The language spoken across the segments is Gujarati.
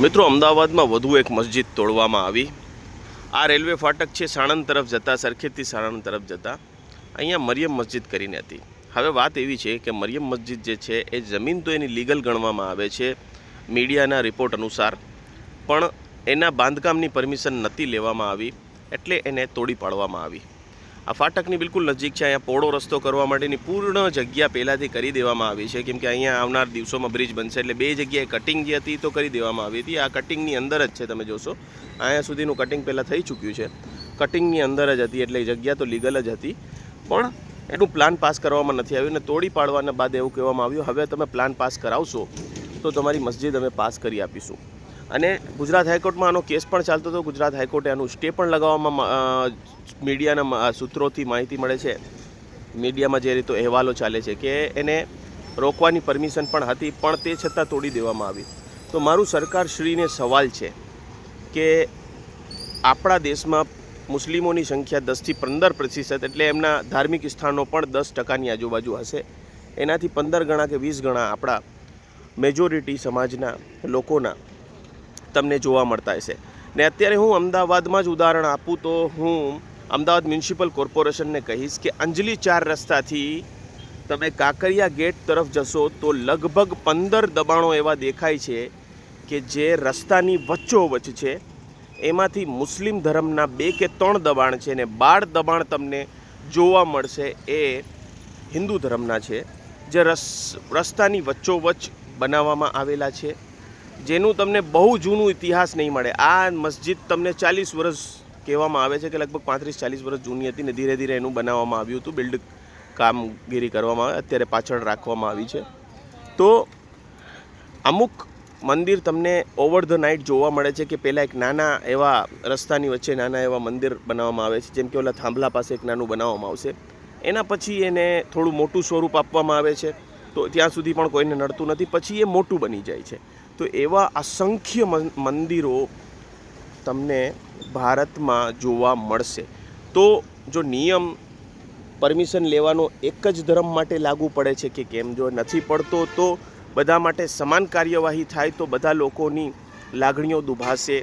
મિત્રો, અમદાવાદમાં વધુ એક મસ્જિદ તોડવામાં આવી। આ રેલવે ફાટક છે સાણંદ તરફ જતા, સરખેજથી સાણંદ તરફ જતા અહીંયા મરિયમ મસ્જિદ કરીને હતી। હવે વાત એવી છે કે મરિયમ મસ્જિદ જે છે એ જમીન તો એની લીગલ ગણવામાં આવે છે મીડિયાના રિપોર્ટ અનુસાર, પણ એના બાંધકામની પરમિશન નથી લેવામાં આવી, એટલે એને તોડી પાડવામાં આવી। આ ફાટકની બિલકુલ નજીક છે। અહીંયા પોળો રસ્તો કરવા માટેની પૂર્ણ જગ્યા પહેલાંથી કરી દેવામાં આવી છે, કેમ કે અહીંયા આવનાર દિવસોમાં બ્રિજ બનશે, એટલે બે જગ્યાએ કટિંગ જે હતી તો કરી દેવામાં આવી હતી। આ કટિંગની અંદર જ છે, તમે જોશો અહીંયા સુધીનું કટિંગ પહેલાં થઈ ચૂક્યું છે, કટિંગની અંદર જ હતી, એટલે જગ્યા તો લીગલ જ હતી, પણ એનું પ્લાન પાસ કરવામાં નથી આવ્યું અને તોડી પાડવાના બાદ એવું કહેવામાં આવ્યું હવે તમે પ્લાન પાસ કરાવશો તો તમારી મસ્જિદ અમે પાસ કરી આપીશું। અને ગુજરાત હાઈકોર્ટમાં આનો કેસ પણ ચાલતો હતો। ગુજરાત હાઈકોર્ટે આનું સ્ટે પણ લગાવવામાં મીડિયાના સૂત્રોથી માહિતી મળે છે, મીડિયામાં જે રીતે અહેવાલો ચાલે છે કે એને રોકવાની પરમિશન પણ હતી, પણ તે છતાં તોડી દેવામાં આવી। તો મારું સરકારશ્રીને સવાલ છે કે આપણા દેશમાં મુસ્લિમોની સંખ્યા 10થી 15%, એટલે એમના ધાર્મિક સ્થાનો પણ 10%ની આજુબાજુ હશે, એનાથી 15 ગણા કે 20 ગણા આપણા મેજોરિટી સમાજના લોકોના તમને જોવા મળતા હશે। ને અત્યારે હું અમદાવાદમાં જ ઉદાહરણ આપું તો હું અમદાવાદ મ્યુનિસિપલ કોર્પોરેશનને કહીશ કે અંજલી 4 રસ્તાથી તમે કાંકરિયા ગેટ તરફ જશો તો લગભગ 15 દબાણો એવા દેખાય છે કે જે રસ્તાની વચ્ચોવચ્ચ છે, એમાંથી મુસ્લિમ ધર્મના 2 કે 3 દબાણ છે ને 12 દબાણ તમને જોવા મળશે એ હિન્દુ ધર્મના છે, જે રસ્તાની વચ્ચોવચ્ચ બનાવવામાં આવેલા છે, જેનું તમને બહુ જૂનું ઇતિહાસ નહીં મળે। આ મસ્જિદ તમને 40 વર્ષ કહેવામાં આવે છે કે લગભગ 35-40 વર્ષ જૂની હતી ને ધીરે ધીરે એનું બનાવવામાં આવ્યું હતું, બિલ્ડ કામગીરી કરવામાં આવે, અત્યારે પાછળ રાખવામાં આવી છે। તો અમુક મંદિર તમને ઓવર ધ નાઇટ જોવા મળે છે કે પહેલાં એક નાના એવા રસ્તાની વચ્ચે નાના એવા મંદિર બનાવવામાં આવે છે, જેમ કે ઓલા થાંભલા પાસે એક નાનું બનાવવામાં આવશે, એના પછી એને થોડું મોટું સ્વરૂપ આપવામાં આવે છે, તો ત્યાં સુધી પણ કોઈને નડતું નથી, પછી એ મોટું બની જાય છે। તો એવા અસંખ્ય મંદિરો તમને ભારતમાં જોવા મળશે। તો જો નિયમ પરમિશન લેવાનો એક જ ધર્મ માટે લાગુ પડે છે કે કેમ, જો નથી પડતો તો બધા માટે સમાન કાર્યવાહી થાય તો બધા લોકોની લાગણીઓ દુભાશે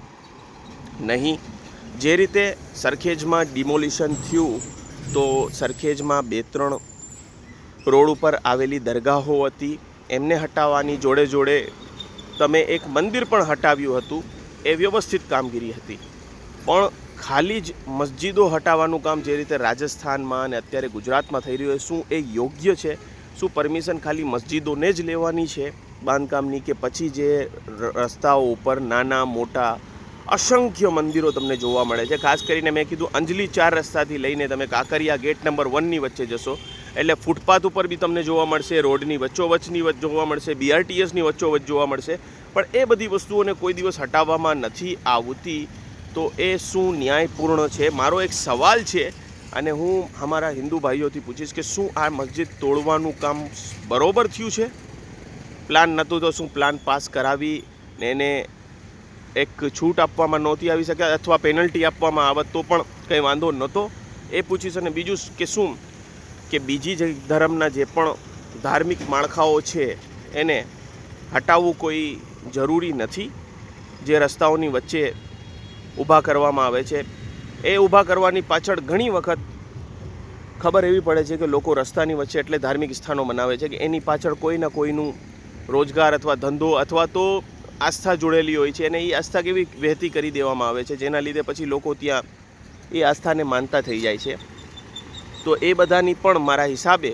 નહીં। જે રીતે સરખેજમાં ડિમોલિશન થયું તો સરખેજમાં 2-3 રોડ ઉપર આવેલી દરગાહો હતી, એમને હટાવવાની જોડે જોડે તમે એક મંદિર પણ હટાવ્યું હતું, એ વ્યવસ્થિત કામગીરી હતી, પણ ખાલી જ મસ્જિદો હટાવવાનું કામ જે રીતે રાજસ્થાનમાં અને અત્યારે ગુજરાતમાં થઈ રહ્યું છે, શું એ યોગ્ય છે? શું પરમિશન ખાલી મસ્જિદોને જ લેવાની છે બાંધકામની, કે પછી જે રસ્તાઓ ઉપર નાના મોટા અસંખ્ય મંદિરો તમને જોવા મળે છે? ખાસ કરીને મેં કીધું અંજલી 4 રસ્તાથી લઈને તમે કાંકરિયા ગેટ નંબર 1ની વચ્ચે જશો એટલે ફૂટપાથ ઉપર બી તમને જોવા મળશે, રોડની વચ્ચોવચ્ચની જોવા મળશે, BRTSની વચ્ચોવચ્ચ જોવા મળશે, પણ એ બધી વસ્તુઓને કોઈ દિવસ હટાવવામાં નથી આવતી। તો એ શું ન્યાયપૂર્ણ છે? મારો એક સવાલ છે અને હું અમારા હિન્દુ ભાઈઓથી પૂછીશ કે શું આ મસ્જિદ તોડવાનું કામ બરોબર થયું છે? પ્લાન નહોતું તો શું પ્લાન પાસ કરાવી ને એને એક છૂટ આપવામાં નહોતી આવી શકે, અથવા પેનલ્ટી આપવામાં આવત તો પણ કંઈ વાંધો નહોતો, એ પૂછીશ। અને બીજું કે શું કે બીજી જે ધર્મના જે પણ ધાર્મિક માળખાઓ છે એને હટાવવું કોઈ જરૂરી નથી? જે રસ્તાઓની વચ્ચે ઊભા કરવામાં આવે છે એ ઊભા કરવાની પાછળ ઘણી વખત ખબર એવી પડે છે કે લોકો રસ્તાની વચ્ચે એટલે ધાર્મિક સ્થાનો બનાવે છે કે એની પાછળ કોઈના કોઈનું રોજગાર અથવા ધંધો અથવા તો આસ્થા જોડેલી હોય છે, અને એ આસ્થા કેવી વહેતી કરી દેવામાં આવે છે, જેના લીધે પછી લોકો ત્યાં એ આસ્થાને માનતા થઈ જાય છે। તો એ બધાની પણ મારા હિસાબે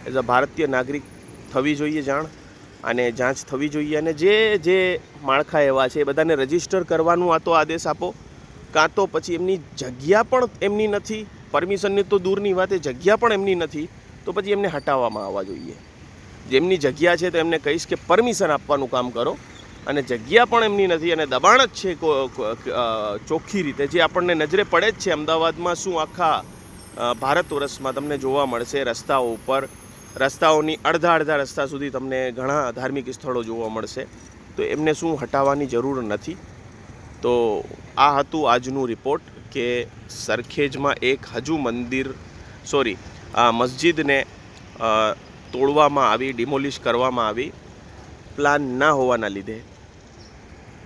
એઝ અ ભારતીય નાગરિક થવી જોઈએ જાણ અને જાંચ થવી જોઈએ, અને જે માળખા એવા છે એ બધાને રજીસ્ટર કરવાનું આ તો આદેશ આપો, કાં તો પછી એમની જગ્યા પણ એમની નથી, પરમિશનની તો દૂરની વાત, એ જગ્યા પણ એમની નથી, તો પછી એમને હટાવવામાં આવવા જોઈએ। જેમની જગ્યા છે તો એમને કહીશ કે પરમિશન આપવાનું કામ કરો, અને જગ્યા પણ એમની નથી અને દબાણ જ છે ચોખ્ખી રીતે, જે આપણને નજરે પડે જ છે અમદાવાદમાં, શું આખા ભારત વર્ષમાં તમને જોવા મળશે રસ્તાઓ ઉપર, રસ્તાઓની અડધા રસ્તા સુધી તમને ઘણા ધાર્મિક સ્થળો જોવા મળશે, તો એમને શું હટાવવાની જરૂર નથી? તો આ હતું આજનું રિપોર્ટ કે સરખેજમાં એક હજુ મસ્જિદને તોડવામાં આવી, ડિમોલિશ કરવામાં આવી, પ્લાન ના હોવાના લીધે।